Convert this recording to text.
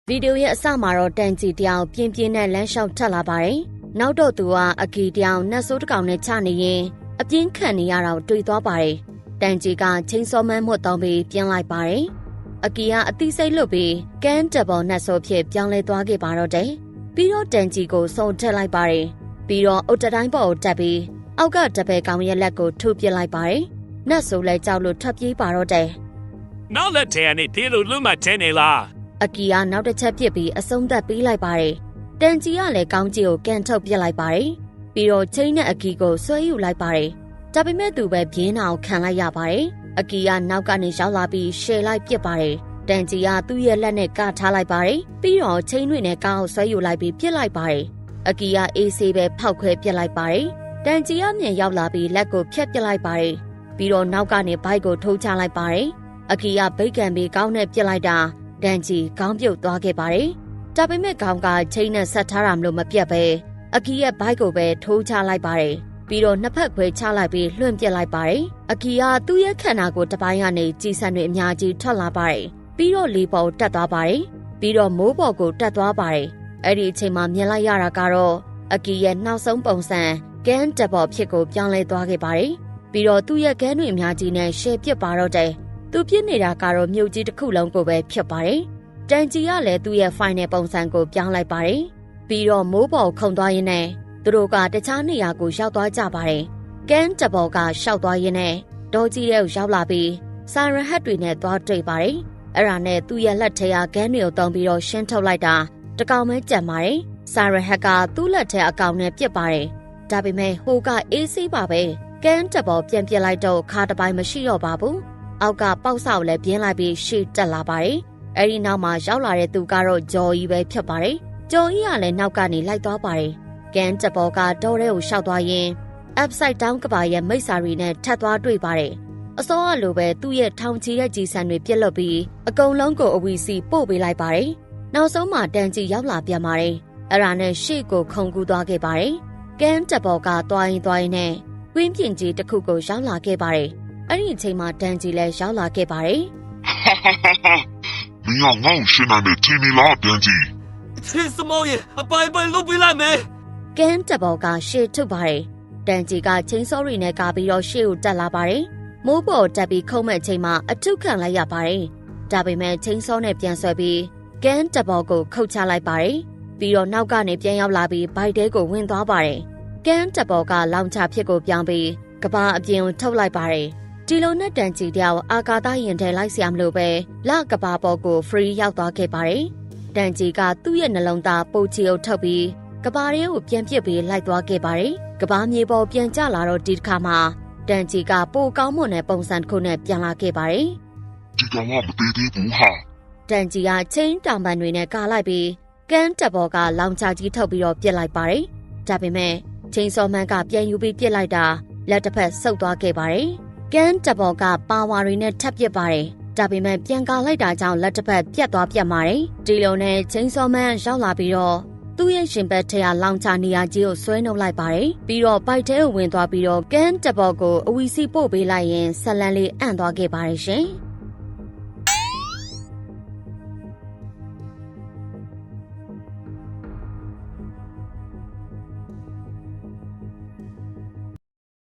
ဗီဒီယိုရဲ့အစမှာတော့တန်ကြီးတယောက်ပြင်းပြင်းနဲ့လမ်းလျှောက်ထက်လာပါတယ်။နောက်တော့သူကအကီတယောက်နှက်ဆိုးတစ်ကောင်နဲ့ချနေရင်အပြင်းခံနေရတာတွေ့သွားပါတယ်။တန်ကြီးကချင်းစောမန်းမွတ်တောင်းပြီးပြင်းလိုက်ပါတယ်။အကီကအသိစိတ်လွတ်ပြီးကန်းတဘောနှက်ဆိုးဖြစ်ပြောင်းလဲသွားခဲ့ပါတော့တယ်။ပြီးတော့တန်ကြီးကိုစုံထက်လိုက်ပါတယ်။ပြီးတော့အုတ်တိုင်းပေါ်ကိုတက်ပြီးအောက်ကတပည့်ကောင်ရဲ့လက်ကိုထုပစ်လိုက်ပါတယ်။နှက်ဆိုးလဲကြောက်လို့ထွက်ပြေးပါတော့တယ်။နောက်လက်ထဲကနေဒီလိုလွတ်မှထဲနေလားအကီကနောက်တစ်ချက်ပြစ်ပြီးအဆုံးသတ်ပေးလိုက်ပါတယ်။တန်ကြီးကလည်းကောင်းကြီးကိုကန်ထုတ်ပစ်လိုက်ပါတယ်။ပြီးတော့ချင်းနဲ့အကီကိုဆွဲယူလိုက်ပါတယ်။ဒါပေမဲ့သူပဲပြင်းအောင်ခံလိုက်ရပါတယ်။အကီကနောက်ကနေရောက်လာပြီးရှယ်လိုက်ပစ်ပါတယ်။တန်ကြီးကသူ့ရဲ့လက်နဲ့ကထားလိုက်ပါတယ်။ပြီးတော့ချင်းတွေနဲ့ကောင်းဆွဲယူလိုက်ပြီးပစ်လိုက်ပါတယ်။အကီကအေးဆေးပဲဖောက်ခွဲပစ်လိုက်ပါတယ်။တန်ကြီးကမြန်ရောက်လာပြီးလက်ကိုဖြတ်ပစ်လိုက်ပါတယ်။ပြီးတော့နောက်ကနေဘိုက်ကိုထိုးချလိုက်ပါတယ်။အကီကဗိတ်ကန်ပြီးကောင်းနဲ့ပစ်လိုက်တာတန်ကြီးခေါင်းပြုတ်သွားခဲ့ပါတယ်။ဒါပေမဲ့ခေါင်းကချိန်နဲ့ဆက်ထားတာမလို့မပြတ်ပဲအကီရဲ့ဘိုက်ကိုပဲထိုးချလိုက်ပါတယ်။ပြီးတော့နှစ်ဖက်ခွဲချလိုက်ပြီးလွှင့်ပစ်လိုက်ပါတယ်။အကီကသူ့ရဲ့ခန္ဓာကိုယ်တစ်ပိုင်းကနေကြီးစံတွေအများကြီးထွက်လာပါတယ်။ပြီးတော့လေပေါ်တက်သွားပါတယ်။ပြီးတော့မိုးပေါ်ကိုတက်သွားပါတယ်။အဲ့ဒီအချိန်မှာမြင်လိုက်ရတာကတော့အကီရဲ့နောက်ဆုံးပုံစံကန်းတဘော်ဖြစ်ကိုပြောင်းလဲသွားခဲ့ပါတယ်။ပြီးတော့သူ့ရဲ့ကန်းတွေအများကြီးနဲ့ရှယ်ပစ်ပါတော့တယ်။သူပြစ်နေတာကတော့မြို့ကြီးတစ်ခုလုံးကိုပဲဖြစ်ပါတယ်။တန်ကြီးကလည်းသူ့ရဲ့ final ပုံစံကိုပြောင်းလိုက်ပါတယ်။ပြီးတော့မိုးပေါ်ခုန်သွားရင်းနဲ့သူတို့ကတခြားနေရာကိုရောက်သွားကြပါတယ်။ကန်းတဘော်ကရှောက်သွားရင်းနဲ့ဒေါ်ကြီးရဲ့ကိုရောက်လာပြီးစာရဟတ်တွေနဲ့သွားတွေ့ပါတယ်။အဲ့ဒါနဲ့သူ့ရဲ့လက်ထဲကကန်းတွေကိုတုံးပြီးတော့ရှင်းထုတ်လိုက်တာတကောင်ပဲကြံပါတယ်။စာရဟတ်ကသူ့လက်ထဲအကောင်နဲ့ပြစ်ပါတယ်။ဒါပေမဲ့ဟိုကအေးဆေးပါပဲ။ကန်းတဘော်ပြန်ပြစ်လိုက်တော့ခါတစ်ပိုင်းမရှိတော့ပါဘူး။အောက်ကပေါက်ဆောက်လည်းပြင်းလိုက်ပြီးရှေ့တက်လာပါတယ်။အဲဒီနောက်မှာရောက်လာတဲ့သူကတော့ဂျော်ကြီးပဲဖြစ်ပါတယ်။ဂျော်ကြီးကလည်းနောက်ကနေလိုက်သွားပါတယ်။ကန်းတဘောကတောထဲကိုရှောက်သွားရင် upside down ကဘာရဲ့မိတ်ဆာရီနဲ့ထပ်သွားတွေ့ပါတယ်။အစောကလိုပဲသူ့ရဲ့ထောင်ချီတဲ့ကြီးစံတွေပြက်လွတ်ပြီးအကုန်လုံးကိုအဝီစီပို့ပေးလိုက်ပါတယ်။နောက်ဆုံးမှာတန်ကြီးရောက်လာပြန်ပါတယ်။အဲ့ဒါနဲ့ရှေ့ကိုခုန်ကူးသွားခဲ့ပါတယ်။ကန်းတဘောကသွားရင်နဲ့ဝင်းပြင်ကြီးတစ်ခုကိုရောက်လာခဲ့ပါတယ်။အဲ့ဒီအချိန်မှာတန်ကြီးလည်းရောက်လာခဲ့ပါတယ်။မင်းကငါ့ကိုရှင်းနိုင်တယ်ထင်နေလားတန်ကြီး။ချင်းစမောရဲ့အပိုင်လုပ်ပေးလိုက်မယ်။ကန်းတဘောကရှေ့ထုတ်ပါတယ်။တန်ကြီးကချင်းစောရီနဲ့ကာပြီးတော့ရှေ့ကိုတက်လာပါတယ်။မိုးပေါ်တက်ပြီးခုံးမဲ့ချိန်မှာအထုခံလိုက်ရပါတယ်။ဒါပေမဲ့ချင်းစောနဲ့ပြန်ဆွဲပြီးကန်းတဘောကိုခုတ်ချလိုက်ပါတယ်။ပြီးတော့နောက်ကနေပြန်ရောက်လာပြီးဘိုက်တဲကိုဝင်သွားပါတယ်။ကန်းတဘောကလောင်ချဖြစ်ကိုပြောင်းပြီးကဘာအပြင်ကိုထုတ်လိုက်ပါတယ်။ဒီလိုနဲ့တန်ကြီးတယောက်အာကာသရင်ထဲလိုက်ဆရာမလို့ပဲလကဘာပေါ်ကို free ရောက်သွားခဲ့ပါတယ်။တန်ကြီးကသူ့ရဲ့နှလုံးသားပိုချီအုပ်ထုတ်ပြီးကဘာရဲကိုပြန်ပစ်ပြီးလိုက်သွားခဲ့ပါတယ်။ကဘာမြေပေါ်ပြန်ကျလာတော့ဒီတစ်ခါမှာတန်ကြီးကပိုကောင်းမွန်တဲ့ပုံစံတစ်ခုနဲ့ပြန်လာခဲ့ပါတယ်။ဒီကောင်ကမသေးသေးဘူးဟာ။တန်ကြီးကချင်းတောင်ပန်တွေနဲ့ကာလိုက်ပြီးကန်းတဘောကလောင်ချကြီးထုတ်ပြီးတော့ပြစ်လိုက်ပါတယ်။ဒါပေမဲ့ချင်းစောမန်းကပြန်ယူပြီးပြစ်လိုက်တာလက်တစ်ဖက်ဆုပ်သွားခဲ့ပါတယ်။ကန်းတဘောကပါဝါတွေနဲ့ထပ်ပစ်ပါတယ်။ဒါပေမဲ့ပြန်ကာလိုက်တာကြောင့်လက်တစ်ဖက်ပြတ်သွားပြန်ပါတယ်။ဒီလိုနဲ့ချင်းစောမန်းရောက်လာပြီးတော့သူ့ရဲ့ရှင်ဘက်ထဲကလောင်ချနေရာကြီးကိုဆွဲနှုတ်လိုက်ပါတယ်။ပြီးတော့ဘိုက်ထဲကိုဝင်သွားပြီးတော့ကန်းတဘောကိုအဝီစီပို့ပေးလိုက်ရင်ဆက်လန်းလေးအံ့သွားခဲ့ပါတယ်ရှင်။